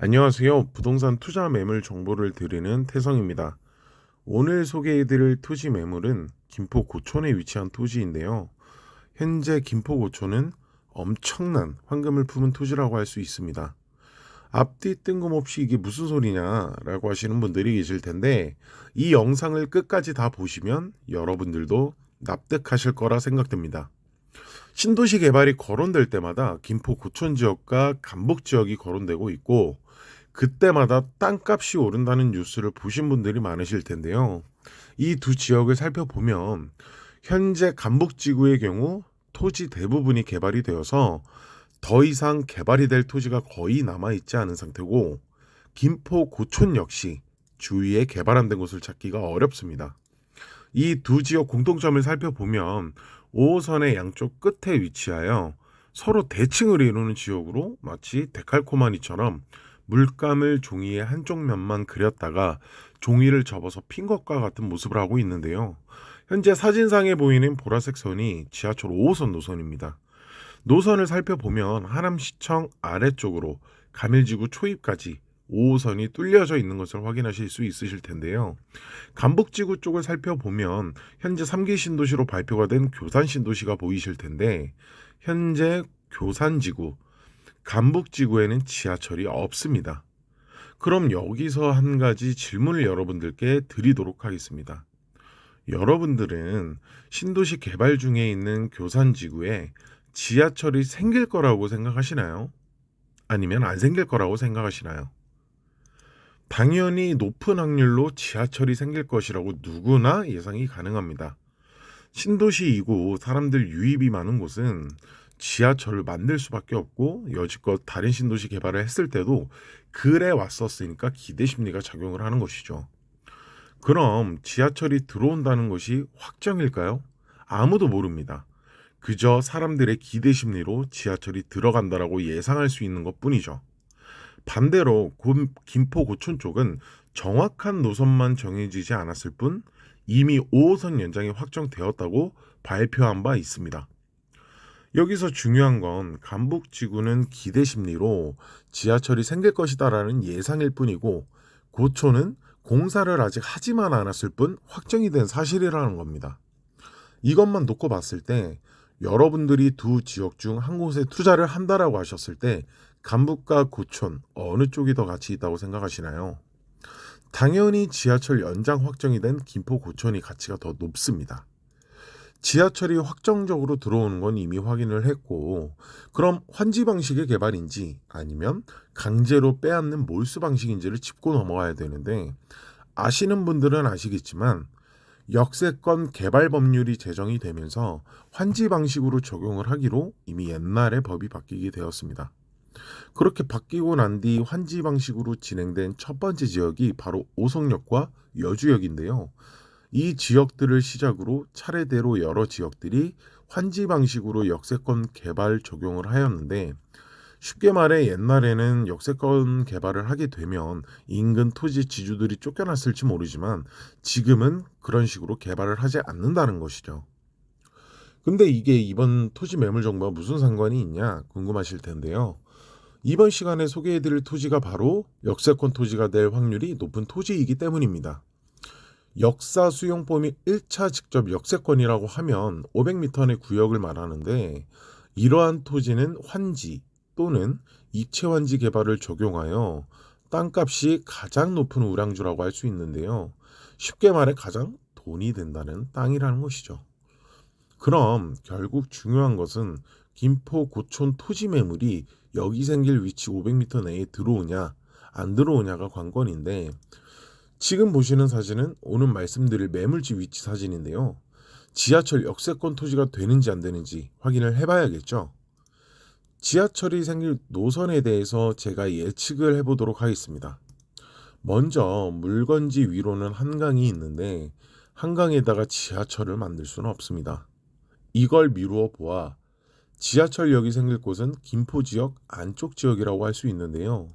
안녕하세요. 부동산 투자 매물 정보를 드리는 태성입니다. 오늘 소개해드릴 토지 매물은 김포 고촌에 위치한 토지인데요. 현재 김포 고촌은 엄청난 황금을 품은 토지라고 할 수 있습니다. 앞뒤 뜬금없이 이게 무슨 소리냐라고 하시는 분들이 계실 텐데, 이 영상을 끝까지 다 보시면 여러분들도 납득하실 거라 생각됩니다. 신도시 개발이 거론될 때마다 김포 고촌 지역과 감북 지역이 거론되고 있고, 그때마다 땅값이 오른다는 뉴스를 보신 분들이 많으실 텐데요. 이 두 지역을 살펴보면 현재 감북지구의 경우 토지 대부분이 개발이 되어서 더 이상 개발이 될 토지가 거의 남아있지 않은 상태고, 김포 고촌 역시 주위에 개발 안 된 곳을 찾기가 어렵습니다. 이 두 지역 공통점을 살펴보면 5호선의 양쪽 끝에 위치하여 서로 대칭을 이루는 지역으로 마치 데칼코마니처럼 물감을 종이의 한쪽 면만 그렸다가 종이를 접어서 핀 것과 같은 모습을 하고 있는데요. 현재 사진상에 보이는 보라색 선이 지하철 5호선 노선입니다. 노선을 살펴보면 하남시청 아래쪽으로 가밀지구 초입까지 5호선이 뚫려져 있는 것을 확인하실 수 있으실 텐데요. 감북지구 쪽을 살펴보면 현재 3기 신도시로 발표가 된 교산 신도시가 보이실 텐데, 현재 교산지구, 감북지구에는 지하철이 없습니다. 그럼 여기서 한 가지 질문을 여러분들께 드리도록 하겠습니다. 여러분들은 신도시 개발 중에 있는 교산지구에 지하철이 생길 거라고 생각하시나요? 아니면 안 생길 거라고 생각하시나요? 당연히 높은 확률로 지하철이 생길 것이라고 누구나 예상이 가능합니다. 신도시이고 사람들 유입이 많은 곳은 지하철을 만들 수밖에 없고, 여지껏 다른 신도시 개발을 했을 때도 그래 왔었으니까 기대 심리가 작용을 하는 것이죠. 그럼 지하철이 들어온다는 것이 확정일까요? 아무도 모릅니다. 그저 사람들의 기대 심리로 지하철이 들어간다라고 예상할 수 있는 것뿐이죠. 반대로 김포 고촌 쪽은 정확한 노선만 정해지지 않았을 뿐 이미 5호선 연장이 확정되었다고 발표한 바 있습니다. 여기서 중요한 건 감북지구는 기대 심리로 지하철이 생길 것이다라는 예상일 뿐이고, 고촌은 공사를 아직 하지만 않았을 뿐 확정이 된 사실이라는 겁니다. 이것만 놓고 봤을 때 여러분들이 두 지역 중 한 곳에 투자를 한다라고 하셨을 때 감북과 고촌 어느 쪽이 더 가치 있다고 생각하시나요? 당연히 지하철 연장 확정이 된 김포 고촌이 가치가 더 높습니다. 지하철이 확정적으로 들어오는 건 이미 확인을 했고, 그럼 환지 방식의 개발인지 아니면 강제로 빼앗는 몰수 방식인지를 짚고 넘어가야 되는데, 아시는 분들은 아시겠지만 역세권 개발 법률이 제정이 되면서 환지 방식으로 적용을 하기로 이미 옛날에 법이 바뀌게 되었습니다. 그렇게 바뀌고 난 뒤 환지 방식으로 진행된 첫 번째 지역이 바로 오송역과 여주역인데요. 이 지역들을 시작으로 차례대로 여러 지역들이 환지 방식으로 역세권 개발 적용을 하였는데, 쉽게 말해 옛날에는 역세권 개발을 하게 되면 인근 토지 지주들이 쫓겨났을지 모르지만 지금은 그런 식으로 개발을 하지 않는다는 것이죠. 근데 이게 이번 토지 매물 정보와 무슨 상관이 있냐 궁금하실 텐데요. 이번 시간에 소개해드릴 토지가 바로 역세권 토지가 될 확률이 높은 토지이기 때문입니다. 역사 수용 범위 1차 직접 역세권이라고 하면 500m 내 구역을 말하는데, 이러한 토지는 환지 또는 입체 환지 개발을 적용하여 땅값이 가장 높은 우량주라고 할 수 있는데요. 쉽게 말해 가장 돈이 된다는 땅이라는 것이죠. 그럼 결국 중요한 것은 김포 고촌 토지 매물이 여기 생길 위치 500m 내에 들어오냐 안 들어오냐가 관건인데, 지금 보시는 사진은 오늘 말씀드릴 매물지 위치 사진인데요. 지하철 역세권 토지가 되는지 안 되는지 확인을 해봐야겠죠. 지하철이 생길 노선에 대해서 제가 예측을 해보도록 하겠습니다. 먼저 물건지 위로는 한강이 있는데, 한강에다가 지하철을 만들 수는 없습니다. 이걸 미루어 보아 지하철역이 생길 곳은 김포 지역 안쪽 지역이라고 할 수 있는데요.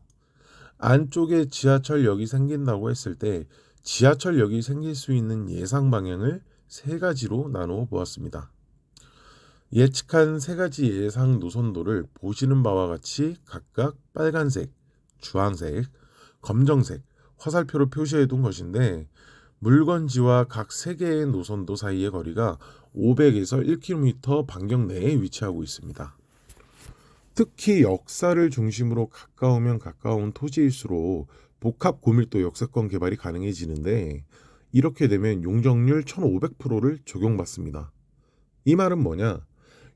안쪽에 지하철역이 생긴다고 했을 때 지하철역이 생길 수 있는 예상 방향을 세 가지로 나누어 보았습니다. 예측한 세 가지 예상 노선도를 보시는 바와 같이 각각 빨간색, 주황색, 검정색, 화살표로 표시해 둔 것인데 물건지와 각 3개의 노선도 사이의 거리가 500에서 1km 반경 내에 위치하고 있습니다. 특히 역사를 중심으로 가까우면 가까운 토지일수록 복합 고밀도 역세권 개발이 가능해지는데 이렇게 되면 용적률 1500%를 적용받습니다. 이 말은 뭐냐?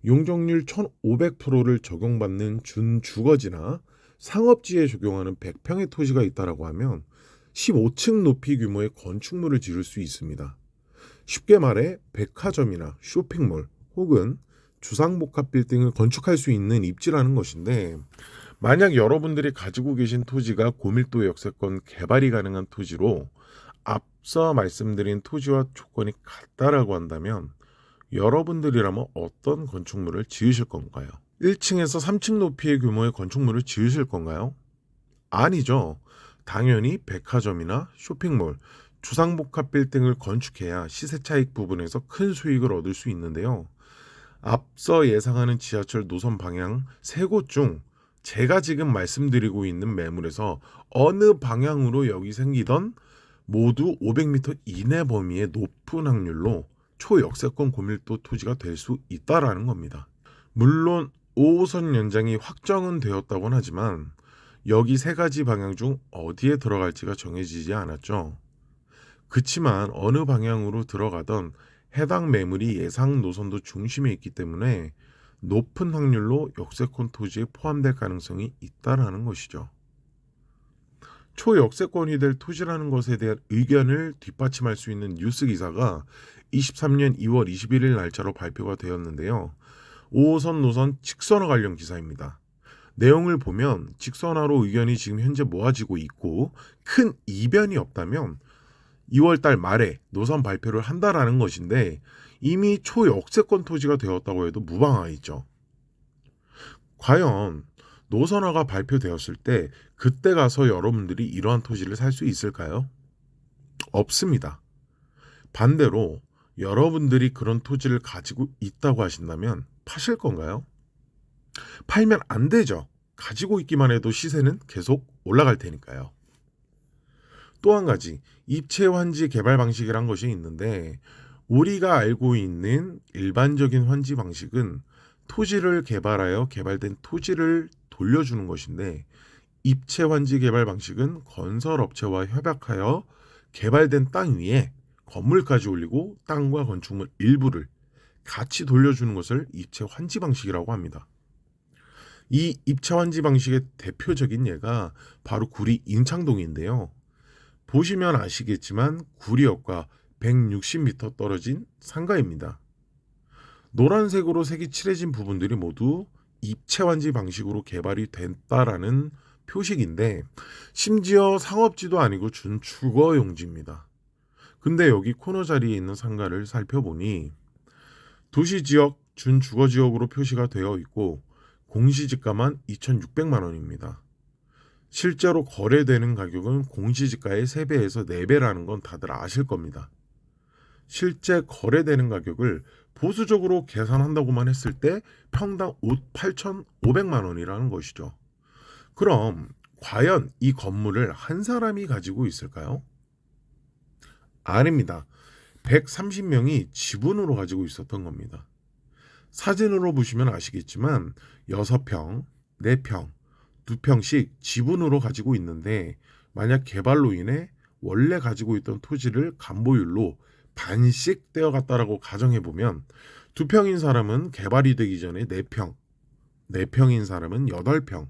용적률 1500%를 적용받는 준주거지나 상업지에 적용하는 100평의 토지가 있다라고 하면 15층 높이 규모의 건축물을 지을 수 있습니다. 쉽게 말해 백화점이나 쇼핑몰 혹은 주상복합 빌딩을 건축할 수 있는 입지라는 것인데 만약 여러분들이 가지고 계신 토지가 고밀도 역세권 개발이 가능한 토지로 앞서 말씀드린 토지와 조건이 같다라고 한다면 여러분들이라면 어떤 건축물을 지으실 건가요? 1층에서 3층 높이의 규모의 건축물을 지으실 건가요? 아니죠. 당연히 백화점이나 쇼핑몰, 주상복합 빌딩을 건축해야 시세 차익 부분에서 큰 수익을 얻을 수 있는데요. 앞서 예상하는 지하철 노선 방향 3곳 중 제가 지금 말씀드리고 있는 매물에서 어느 방향으로 여기 생기던 모두 500m 이내 범위의 높은 확률로 초역세권 고밀도 토지가 될 수 있다라는 겁니다. 물론 5호선 연장이 확정은 되었다고는 하지만 여기 3가지 방향 중 어디에 들어갈지가 정해지지 않았죠. 그치만 어느 방향으로 들어가던 해당 매물이 예상 노선도 중심에 있기 때문에 높은 확률로 역세권 토지에 포함될 가능성이 있다라는 것이죠. 초역세권이 될 토지라는 것에 대한 의견을 뒷받침할 수 있는 뉴스 기사가 23년 2월 21일 날짜로 발표가 되었는데요. 5호선 노선 직선화 관련 기사입니다. 내용을 보면 직선화로 의견이 지금 현재 모아지고 있고 큰 이변이 없다면 2월달 말에 노선 발표를 한다라는 것인데 이미 초역세권 토지가 되었다고 해도 무방하겠죠. 과연 노선화가 발표되었을 때 그때 가서 여러분들이 이러한 토지를 살 수 있을까요? 없습니다. 반대로 여러분들이 그런 토지를 가지고 있다고 하신다면 파실 건가요? 팔면 안 되죠. 가지고 있기만 해도 시세는 계속 올라갈 테니까요. 또 한 가지 입체 환지 개발 방식이란 것이 있는데 우리가 알고 있는 일반적인 환지 방식은 토지를 개발하여 개발된 토지를 돌려주는 것인데 입체 환지 개발 방식은 건설업체와 협약하여 개발된 땅 위에 건물까지 올리고 땅과 건축물 일부를 같이 돌려주는 것을 입체 환지 방식이라고 합니다. 이 입체 환지 방식의 대표적인 예가 바로 구리 인창동인데요. 보시면 아시겠지만 구리역과 160m 떨어진 상가입니다. 노란색으로 색이 칠해진 부분들이 모두 입체 환지 방식으로 개발이 됐다라는 표식인데 심지어 상업지도 아니고 준주거 용지입니다. 근데 여기 코너 자리에 있는 상가를 살펴보니 도시지역 준주거지역으로 표시가 되어 있고 공시지가만 2,600만 원입니다. 실제로 거래되는 가격은 공시지가의 3배에서 4배라는 건 다들 아실 겁니다. 실제 거래되는 가격을 보수적으로 계산한다고만 했을 때 평당 8,500만 원이라는 것이죠. 그럼 과연 이 건물을 한 사람이 가지고 있을까요? 아닙니다. 130명이 지분으로 가지고 있었던 겁니다. 사진으로 보시면 아시겠지만 6평, 4평, 2평씩 지분으로 가지고 있는데 만약 개발로 인해 원래 가지고 있던 토지를 간보율로 반씩 떼어갔다라고 가정해보면 2평인 사람은 개발이 되기 전에 4평, 4평인 사람은 8평,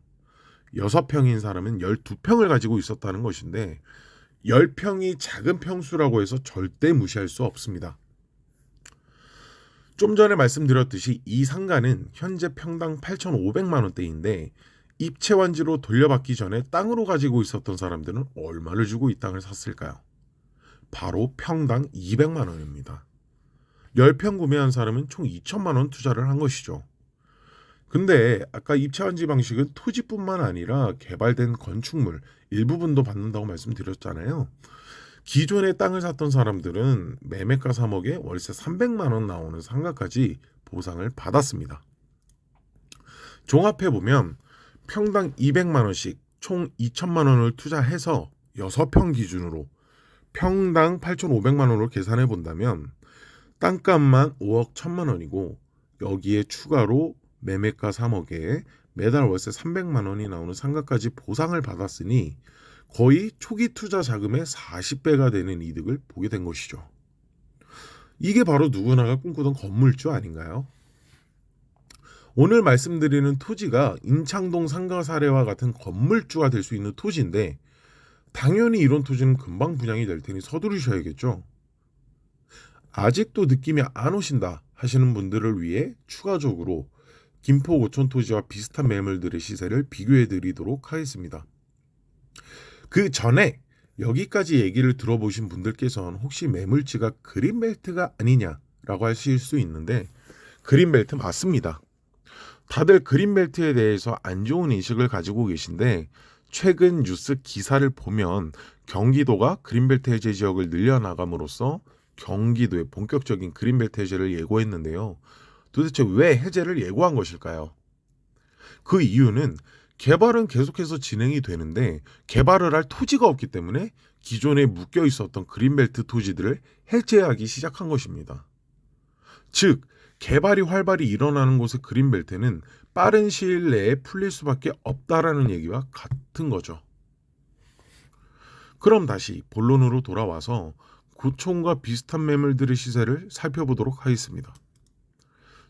6평인 사람은 12평을 가지고 있었다는 것인데 10평이 작은 평수라고 해서 절대 무시할 수 없습니다. 좀 전에 말씀드렸듯이 이 상가는 현재 평당 8,500만 원대인데 입체 환지로 돌려받기 전에 땅으로 가지고 있었던 사람들은 얼마를 주고 이 땅을 샀을까요? 바로 평당 200만 원입니다. 10평 구매한 사람은 총 2천만 원 투자를 한 것이죠. 근데 아까 입체 환지 방식은 토지뿐만 아니라 개발된 건축물 일부분도 받는다고 말씀드렸잖아요. 기존에 땅을 샀던 사람들은 매매가 3억에 월세 300만 원 나오는 상가까지 보상을 받았습니다. 종합해보면 평당 200만 원씩 총 2천만 원을 투자해서 6평 기준으로 평당 8,500만 원으로 계산해 본다면 땅값만 5억 1천만 원이고 여기에 추가로 매매가 3억에 매달 월세 300만 원이 나오는 상가까지 보상을 받았으니 거의 초기 투자 자금의 40배가 되는 이득을 보게 된 것이죠. 이게 바로 누구나가 꿈꾸던 건물주 아닌가요? 오늘 말씀드리는 토지가 임창동 상가 사례와 같은 건물주가 될 수 있는 토지인데 당연히 이런 토지는 금방 분양이 될 테니 서두르셔야겠죠. 아직도 느낌이 안 오신다 하시는 분들을 위해 추가적으로 김포 고촌 토지와 비슷한 매물들의 시세를 비교해 드리도록 하겠습니다. 그 전에 여기까지 얘기를 들어보신 분들께서는 혹시 매물지가 그린벨트가 아니냐라고 하실 수 있는데 그린벨트 맞습니다. 다들 그린벨트에 대해서 안 좋은 인식을 가지고 계신데 최근 뉴스 기사를 보면 경기도가 그린벨트 해제 지역을 늘려나감으로써 경기도의 본격적인 그린벨트 해제를 예고했는데요. 도대체 왜 해제를 예고한 것일까요? 그 이유는 개발은 계속해서 진행이 되는데 개발을 할 토지가 없기 때문에 기존에 묶여 있었던 그린벨트 토지들을 해제하기 시작한 것입니다. 즉 개발이 활발히 일어나는 곳의 그린벨트는 빠른 시일 내에 풀릴 수밖에 없다라는 얘기와 같은 거죠. 그럼 다시 본론으로 돌아와서 고촌과 비슷한 매물들의 시세를 살펴보도록 하겠습니다.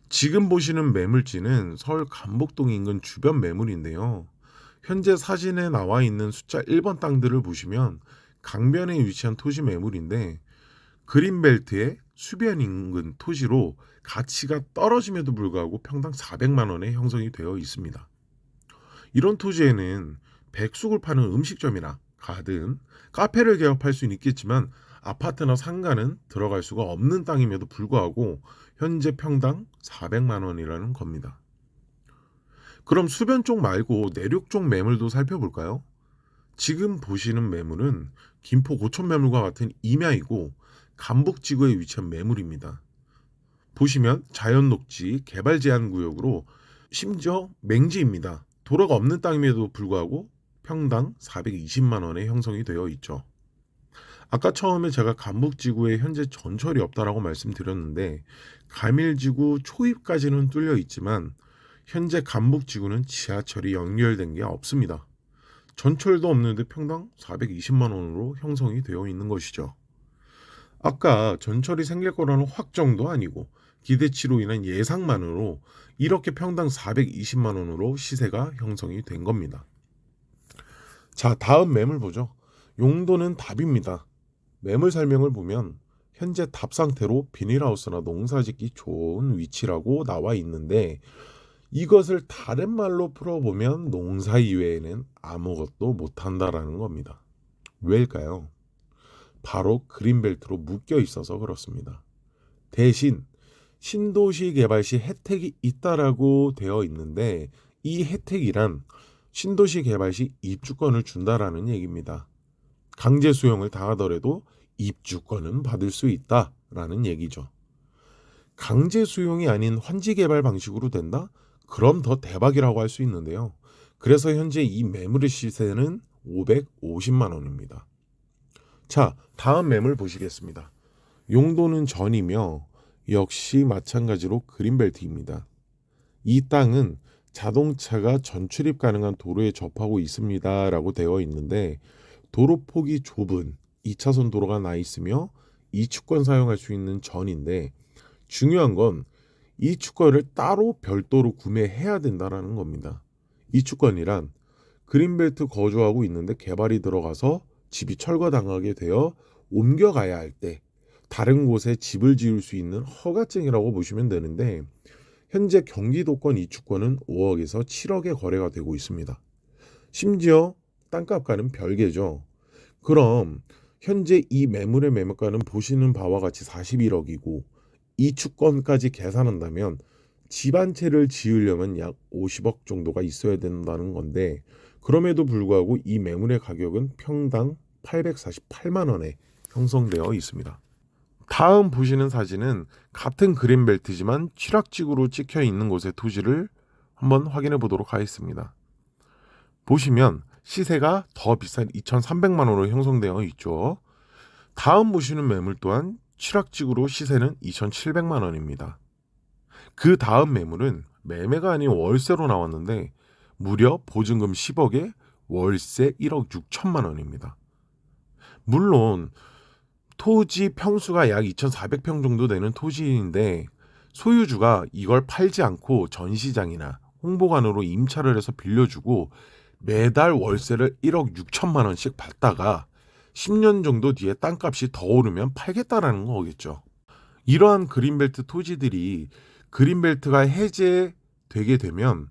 지금 보시는 매물지는 서울 감복동 인근 주변 매물인데요. 현재 사진에 나와 있는 숫자 1번 땅들을 보시면 강변에 위치한 토지 매물인데 그린벨트의 수변 인근 토지로 가치가 떨어짐에도 불구하고 평당 400만 원에 형성이 되어 있습니다. 이런 토지에는 백숙을 파는 음식점이나 가든 카페를 개업할 수는 있겠지만 아파트나 상가는 들어갈 수가 없는 땅임에도 불구하고 현재 평당 400만 원이라는 겁니다. 그럼 수변 쪽 말고 내륙 쪽 매물도 살펴볼까요? 지금 보시는 매물은 김포 고촌 매물과 같은 임야이고 감북지구에 위치한 매물입니다. 보시면 자연녹지 개발 제한 구역으로 심지어 맹지입니다. 도로가 없는 땅임에도 불구하고 평당 420만 원에 형성이 되어 있죠. 아까 처음에 제가 감북지구에 현재 전철이 없다라고 말씀드렸는데 가밀지구 초입까지는 뚫려 있지만 현재 감북지구는 지하철이 연결된 게 없습니다. 전철도 없는데 평당 420만 원으로 형성이 되어 있는 것이죠. 아까 전철이 생길 거라는 확정도 아니고 기대치로 인한 예상만으로 이렇게 평당 420만 원으로 시세가 형성이 된 겁니다. 자, 다음 매물 보죠. 용도는 답입니다. 매물 설명을 보면 현재 답 상태로 비닐하우스나 농사짓기 좋은 위치라고 나와 있는데 이것을 다른 말로 풀어보면 농사 이외에는 아무것도 못한다라는 겁니다. 왜일까요? 바로 그린벨트로 묶여 있어서 그렇습니다. 대신 신도시 개발 시 혜택이 있다라고 되어 있는데 이 혜택이란 신도시 개발 시 입주권을 준다라는 얘기입니다. 강제 수용을 당하더라도 입주권은 받을 수 있다라는 얘기죠. 강제 수용이 아닌 환지 개발 방식으로 된다? 그럼 더 대박이라고 할 수 있는데요. 그래서 현재 이 매물의 시세는 550만 원입니다. 자, 다음 매물 보시겠습니다. 용도는 전이며 역시 마찬가지로 그린벨트입니다. 이 땅은 자동차가 전출입 가능한 도로에 접하고 있습니다 라고 되어 있는데 도로폭이 좁은 2차선 도로가 나 있으며 이 주권 사용할 수 있는 전인데 중요한 건 이 주권을 따로 별도로 구매해야 된다는 겁니다. 이 주권이란 그린벨트 거주하고 있는데 개발이 들어가서 집이 철거당하게 되어 옮겨가야 할 때 다른 곳에 집을 지을 수 있는 허가증이라고 보시면 되는데 현재 경기도권 이 주권은 5억에서 7억에 거래가 되고 있습니다. 심지어 땅값과는 별개죠. 그럼 현재 이 매물의 매물가는 보시는 바와 같이 41억이고 이 주권까지 계산한다면 집 한 채를 지으려면 약 50억 정도가 있어야 된다는 건데 그럼에도 불구하고 이 매물의 가격은 평당 848만 원에 형성되어 있습니다. 다음 보시는 사진은 같은 그린벨트지만 취락지구로 찍혀 있는 곳의 토지를 한번 확인해 보도록 하겠습니다. 보시면 시세가 더 비싼 2,300만 원으로 형성되어 있죠. 다음 보시는 매물 또한 취락지구로 시세는 2,700만 원입니다. 그 다음 매물은 매매가 아닌 월세로 나왔는데 무려 보증금 10억에 월세 1억 6천만 원입니다. 물론 토지 평수가 약 2,400평 정도 되는 토지인데 소유주가 이걸 팔지 않고 전시장이나 홍보관으로 임차를 해서 빌려주고 매달 월세를 1억 6천만 원씩 받다가 10년 정도 뒤에 땅값이 더 오르면 팔겠다라는 거겠죠. 이러한 그린벨트 토지들이 그린벨트가 해제되게 되면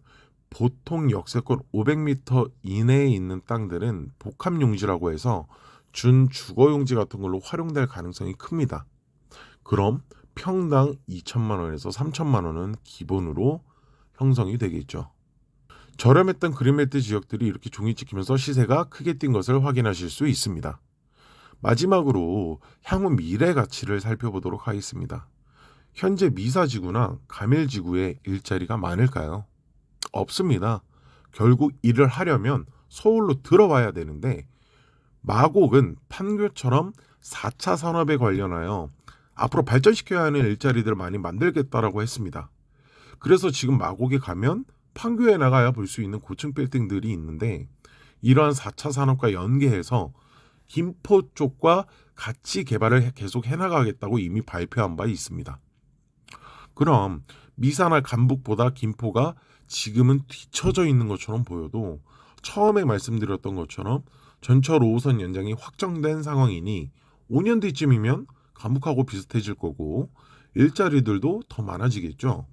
보통 역세권 500m 이내에 있는 땅들은 복합용지라고 해서 준주거용지 같은 걸로 활용될 가능성이 큽니다. 그럼 평당 2천만 원에서 3천만 원은 기본으로 형성이 되겠죠. 저렴했던 그린벨트 지역들이 이렇게 종이 찍히면서 시세가 크게 뛴 것을 확인하실 수 있습니다. 마지막으로 향후 미래 가치를 살펴보도록 하겠습니다. 현재 미사지구나 가밀지구에 일자리가 많을까요? 없습니다. 결국 일을 하려면 서울로 들어와야 되는데 마곡은 판교처럼 4차 산업에 관련하여 앞으로 발전시켜야 하는 일자리들을 많이 만들겠다라고 했습니다. 그래서 지금 마곡에 가면 판교에 나가야 볼 수 있는 고층 빌딩들이 있는데 이러한 4차 산업과 연계해서 김포 쪽과 같이 개발을 계속 해나가겠다고 이미 발표한 바 있습니다. 그럼 미사나 간북보다 김포가 지금은 뒤처져 있는 것처럼 보여도 처음에 말씀드렸던 것처럼 전철 5호선 연장이 확정된 상황이니 5년 뒤쯤이면 간북하고 비슷해질 거고 일자리들도 더 많아지겠죠.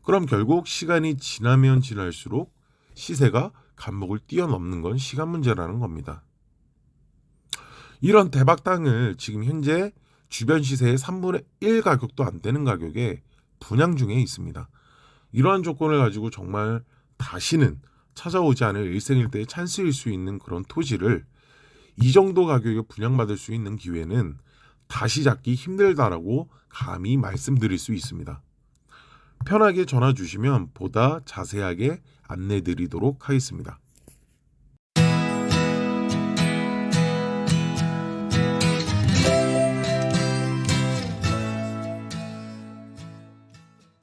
그럼 결국 시간이 지나면 지날수록 시세가 간북을 뛰어넘는 건 시간 문제라는 겁니다. 이런 대박 땅을 지금 현재 주변 시세의 3분의 1 가격도 안 되는 가격에 분양 중에 있습니다. 이러한 조건을 가지고 정말 다시는 찾아오지 않을 일생일대의 찬스일 수 있는 그런 토지를 이 정도 가격에 분양받을 수 있는 기회는 다시 잡기 힘들다라고 감히 말씀드릴 수 있습니다. 편하게 전화 주시면 보다 자세하게 안내 드리도록 하겠습니다.